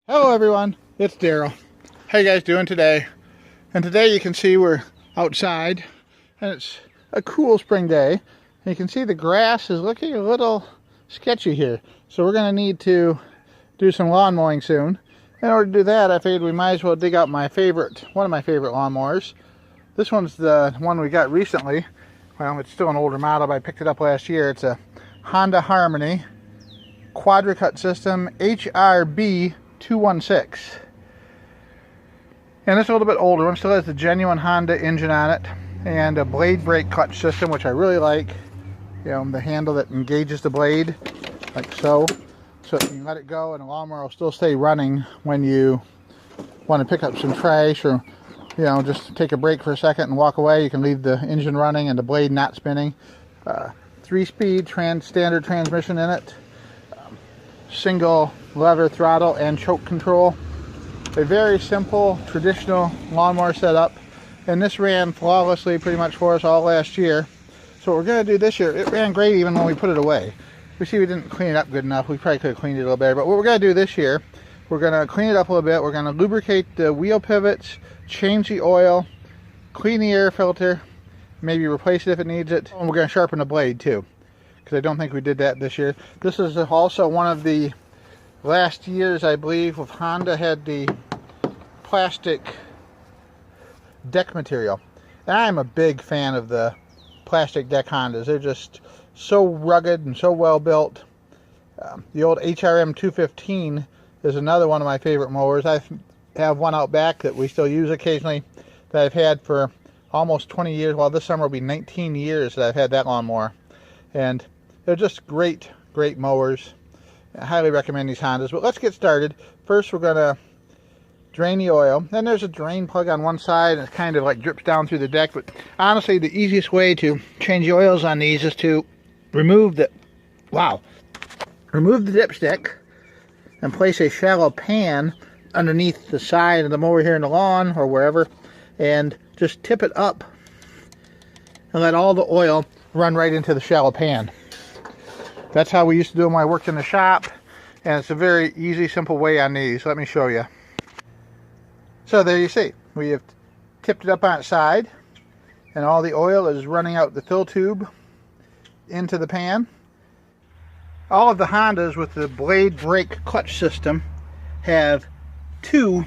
Hello everyone, it's Daryl. How you guys doing today? And today you can see we're outside and it's a cool spring day. And you can see the grass is looking a little sketchy here. So we're going to need to do some lawn mowing soon. In order to do that, I figured we might as well dig out one of my favorite lawnmowers. This one's the one we got recently. Well, it's still an older model, but I picked it up last year. It's a Honda Harmony quadricut system HRB216. And it's a little bit older one, still has the genuine Honda engine on it and a blade brake clutch system, which I really like. You know, the handle that engages the blade like so you can let it go and the lawnmower will still stay running when you want to pick up some trash, or you know, just take a break for a second and walk away. You can leave the engine running and the blade not spinning. 3-speed standard transmission in it, single lever throttle and choke control. A very simple traditional lawnmower setup, and this ran flawlessly pretty much for us all last year. So what we're going to do this year, it ran great even when we put it away. We see we didn't clean it up good enough. We probably could have cleaned it a little better, but what we're going to do this year, we're going to clean it up a little bit. We're going to lubricate the wheel pivots, change the oil, clean the air filter, maybe replace it if it needs it, and we're going to sharpen the blade too, because I don't think we did that this year. This is also one of the last years, I believe, with Honda had the plastic deck material. And I'm a big fan of the plastic deck Hondas. They're just so rugged and so well built. The old HRB216 is another one of my favorite mowers. I have one out back that we still use occasionally that I've had for almost 20 years. Well, this summer will be 19 years that I've had that lawnmower. And they're just great mowers. I highly recommend these Hondas. But let's get started. First, we're going to drain the oil. Then there's a drain plug on one side, and it kind of like drips down through the deck. But honestly, the easiest way to change the oils on these is to remove the dipstick and place a shallow pan underneath the side of the mower here in the lawn or wherever, and just tip it up and let all the oil run right into the shallow pan. That's how we used to do them when I worked in the shop, and it's a very easy, simple way on these. Let me show you. So there you see, we have tipped it up on its side, and all the oil is running out the fill tube into the pan. All of the Hondas with the blade brake clutch system have two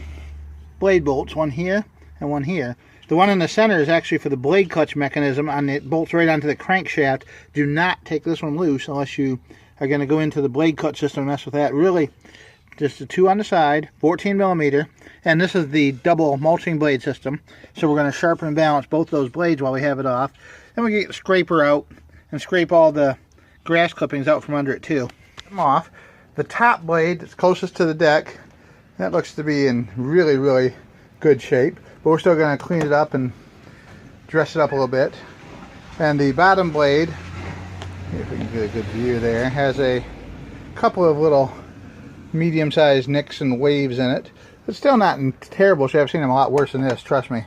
blade bolts, one here and one here. The one in the center is actually for the blade clutch mechanism, and it bolts right onto the crankshaft. Do not take this one loose unless you are going to go into the blade clutch system and mess with that. Really, just the two on the side, 14 millimeter, and this is the double mulching blade system. So we're going to sharpen and balance both those blades while we have it off. Then we get the scraper out and scrape all the grass clippings out from under it too. Them off. The top blade that's closest to the deck, that looks to be in really good shape, but we're still going to clean it up and dress it up a little bit. And the bottom blade, if we can get a good view there, has a couple of little medium-sized nicks and waves in it. It's still not in terrible shape. I've seen them a lot worse than this, trust me.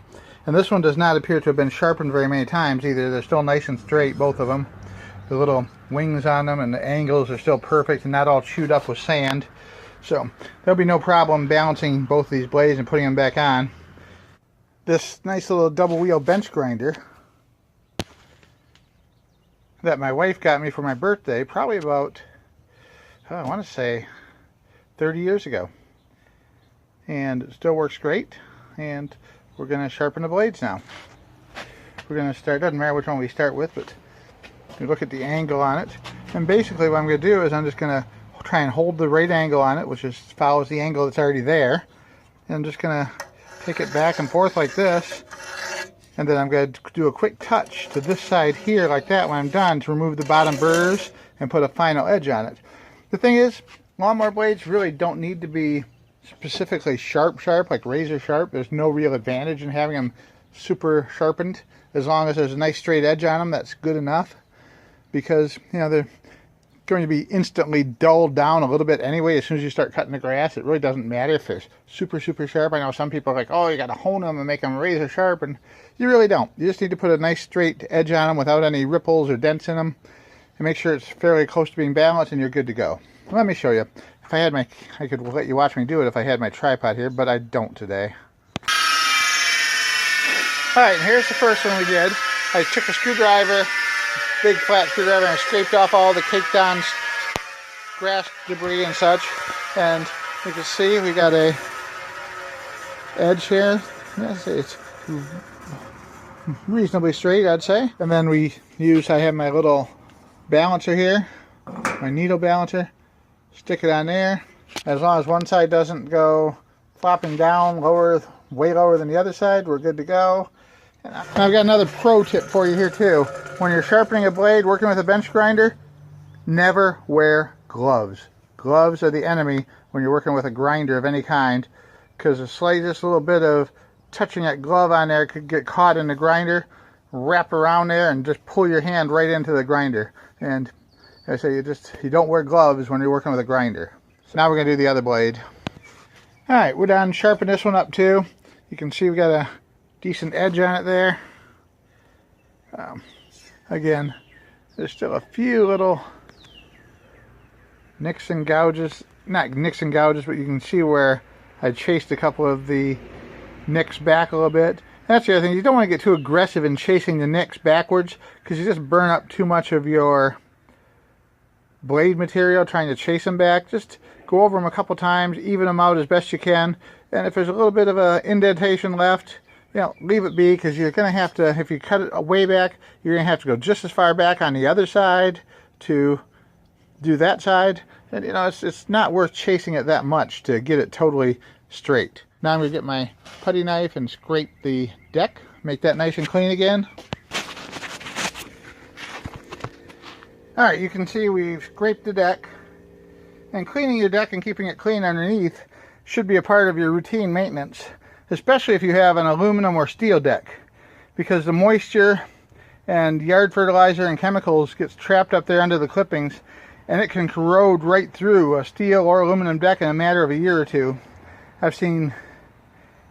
And this one does not appear to have been sharpened very many times either. They're still nice and straight, both of them. The little wings on them and the angles are still perfect and not all chewed up with sand. So there'll be no problem balancing both of these blades and putting them back on. This nice little double wheel bench grinder that my wife got me for my birthday probably about, I want to say 30 years ago. And it still works great, and we're going to sharpen the blades now. We're going to start, doesn't matter which one we start with, but you look at the angle on it. And basically what I'm going to do is I'm just going to try and hold the right angle on it, which just follows the angle that's already there. And I'm just going to take it back and forth like this. And then I'm going to do a quick touch to this side here like that when I'm done to remove the bottom burrs and put a final edge on it. The thing is, lawnmower blades really don't need to be specifically sharp like razor sharp. There's no real advantage in having them super sharpened. As long as there's a nice straight edge on them, that's good enough, because you know they're going to be instantly dulled down a little bit anyway as soon as you start cutting the grass. It really doesn't matter if they're super sharp. I know some people are like, oh, you got to hone them and make them razor sharp, and you really don't. You just need to put a nice straight edge on them without any ripples or dents in them and make sure it's fairly close to being balanced, and you're good to go. Let me show you. If I had my, I could let you watch me do it if I had my tripod here, but I don't today. Alright, and here's the first one we did. I took a screwdriver, big flat screwdriver, and I scraped off all the caked on grass debris and such. And you can see we got a edge here. Yes, it's reasonably straight, I'd say. And then I have my little balancer here, my needle balancer. Stick it on there. As long as one side doesn't go flopping down way lower than the other side, we're good to go. And I've got another pro tip for you here too. When you're sharpening a blade, working with a bench grinder, never wear gloves. Gloves are the enemy when you're working with a grinder of any kind, because the slightest little bit of touching that glove on there could get caught in the grinder, wrap around there, and just pull your hand right into the grinder. And I say you don't wear gloves when you're working with a grinder. So now we're going to do the other blade. Alright, we're done. Sharpen this one up too. You can see we got a decent edge on it there. Again, there's still a few little nicks and gouges. Not nicks and gouges, but you can see where I chased a couple of the nicks back a little bit. That's the other thing. You don't want to get too aggressive in chasing the nicks backwards, because you just burn up too much of your blade material trying to chase them back. Just go over them a couple times, even them out as best you can, and if there's a little bit of an indentation left, leave it be, because you're going to have to, if you cut it way back, you're going to have to go just as far back on the other side to do that side, and it's not worth chasing it that much to get it totally straight. Now I'm going to get my putty knife and scrape the deck, make that nice and clean again. Alright, you can see we've scraped the deck, and cleaning your deck and keeping it clean underneath should be a part of your routine maintenance, especially if you have an aluminum or steel deck, because the moisture and yard fertilizer and chemicals gets trapped up there under the clippings, and it can corrode right through a steel or aluminum deck in a matter of a year or two. I've seen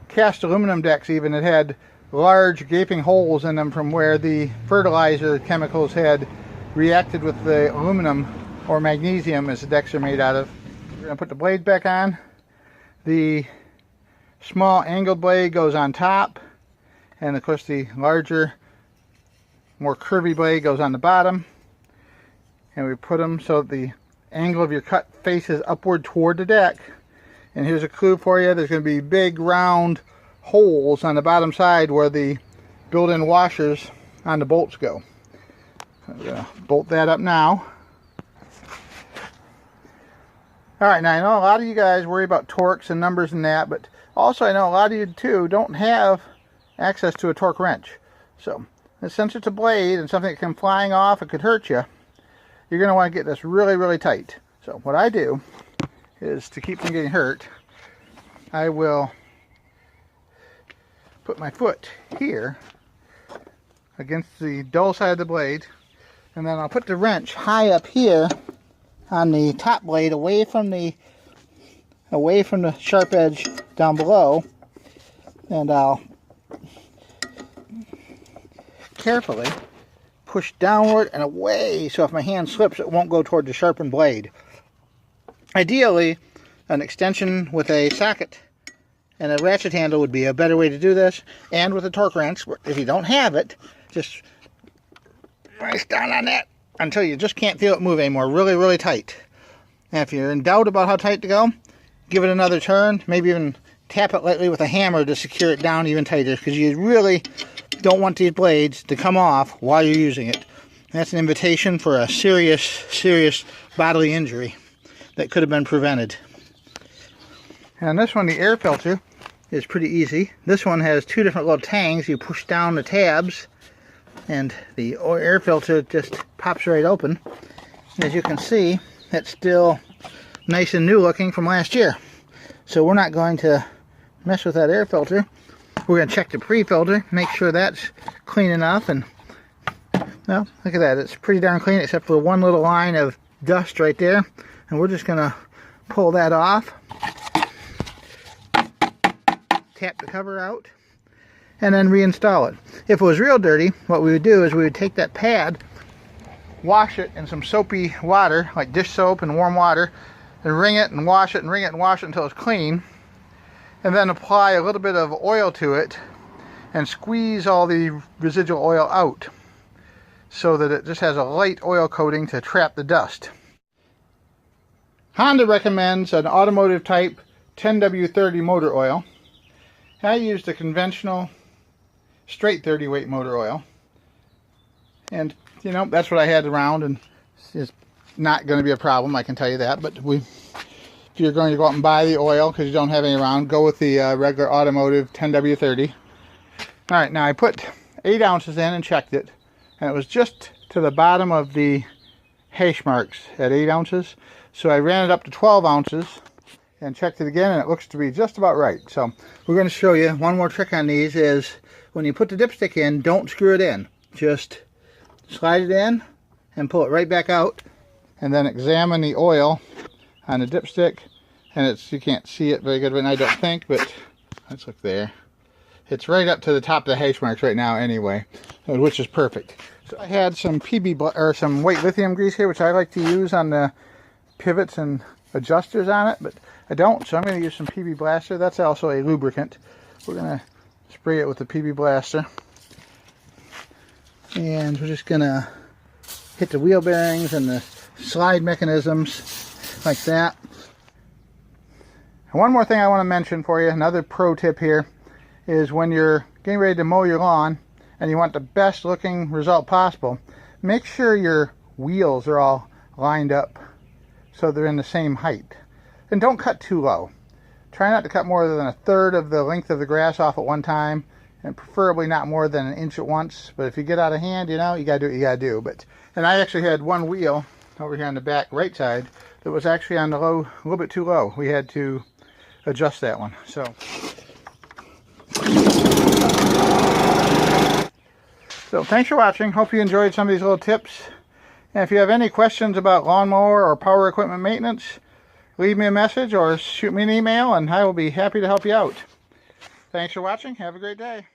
cast aluminum decks even that had large gaping holes in them from where the fertilizer chemicals had reacted with the aluminum or magnesium, as the decks are made out of. We're going to put the blade back on. The small angled blade goes on top, and of course the larger, more curvy blade goes on the bottom. And we put them so that the angle of your cut faces upward toward the deck. And here's a clue for you. There's going to be big round holes on the bottom side where the built-in washers on the bolts go. I'm going to bolt that up now. Alright, now I know a lot of you guys worry about torques and numbers and that, but also I know a lot of you too don't have access to a torque wrench. So, since it's a blade and something that can flying off, it could hurt you, you're going to want to get this really, really tight. So what I do is, to keep from getting hurt, I will put my foot here against the dull side of the blade, and then I'll put the wrench high up here on the top blade, away from the sharp edge down below, and I'll carefully push downward and away, so if my hand slips, it won't go toward the sharpened blade. Ideally, an extension with a socket and a ratchet handle would be a better way to do this, and with a torque wrench. If you don't have it, just press down on that until you just can't feel it move anymore, really, really tight. And if you're in doubt about how tight to go, give it another turn, maybe even tap it lightly with a hammer to secure it down even tighter, because you really don't want these blades to come off while you're using it. That's an invitation for a serious, serious bodily injury that could have been prevented. And this one, the air filter, is pretty easy. This one has two different little tangs. You push down the tabs and the air filter just pops right open. As you can see, it's still nice and new looking from last year. So we're not going to mess with that air filter. We're going to check the pre-filter, make sure that's clean enough. And well, look at that, it's pretty darn clean except for one little line of dust right there. And we're just going to pull that off, tap the cover out, and then reinstall it. If it was real dirty, what we would do is we would take that pad, wash it in some soapy water, like dish soap and warm water, and wring it and wash it and wring it and wash it until it's clean. And then apply a little bit of oil to it and squeeze all the residual oil out so that it just has a light oil coating to trap the dust. Honda recommends an automotive type 10W30 motor oil. I used a conventional straight 30 weight motor oil, and you know, that's what I had around, and it's not going to be a problem, I can tell you that. But if you're going to go out and buy the oil because you don't have any around, go with the regular automotive 10W30. Alright, now I put 8 ounces in and checked it, and it was just to the bottom of the hash marks at 8 ounces. So I ran it up to 12 ounces and checked it again, and it looks to be just about right. So we're going to show you one more trick on these is when you put the dipstick in, don't screw it in. Just slide it in and pull it right back out, and then examine the oil on the dipstick. And you can't see it very good right now, I don't think, but let's look there. It's right up to the top of the hash marks right now anyway, which is perfect. So I had some some white lithium grease here, which I like to use on the pivots and adjusters on it, but I don't, so I'm going to use some PB Blaster. That's also a lubricant. We're going to spray it with the PB Blaster, and we're just going to hit the wheel bearings and the slide mechanisms like that. And one more thing I want to mention for you, another pro tip here, is when you're getting ready to mow your lawn and you want the best looking result possible, make sure your wheels are all lined up so they're in the same height. And don't cut too low. Try not to cut more than 1/3 of the length of the grass off at one time, and preferably not more than 1 inch at once. But if you get out of hand, you know, you gotta do what you gotta do. And I actually had one wheel over here on the back right side that was actually on the low, a little bit too low. We had to adjust that one. So thanks for watching. Hope you enjoyed some of these little tips. And if you have any questions about lawnmower or power equipment maintenance, leave me a message or shoot me an email, and I will be happy to help you out. Thanks for watching. Have a great day.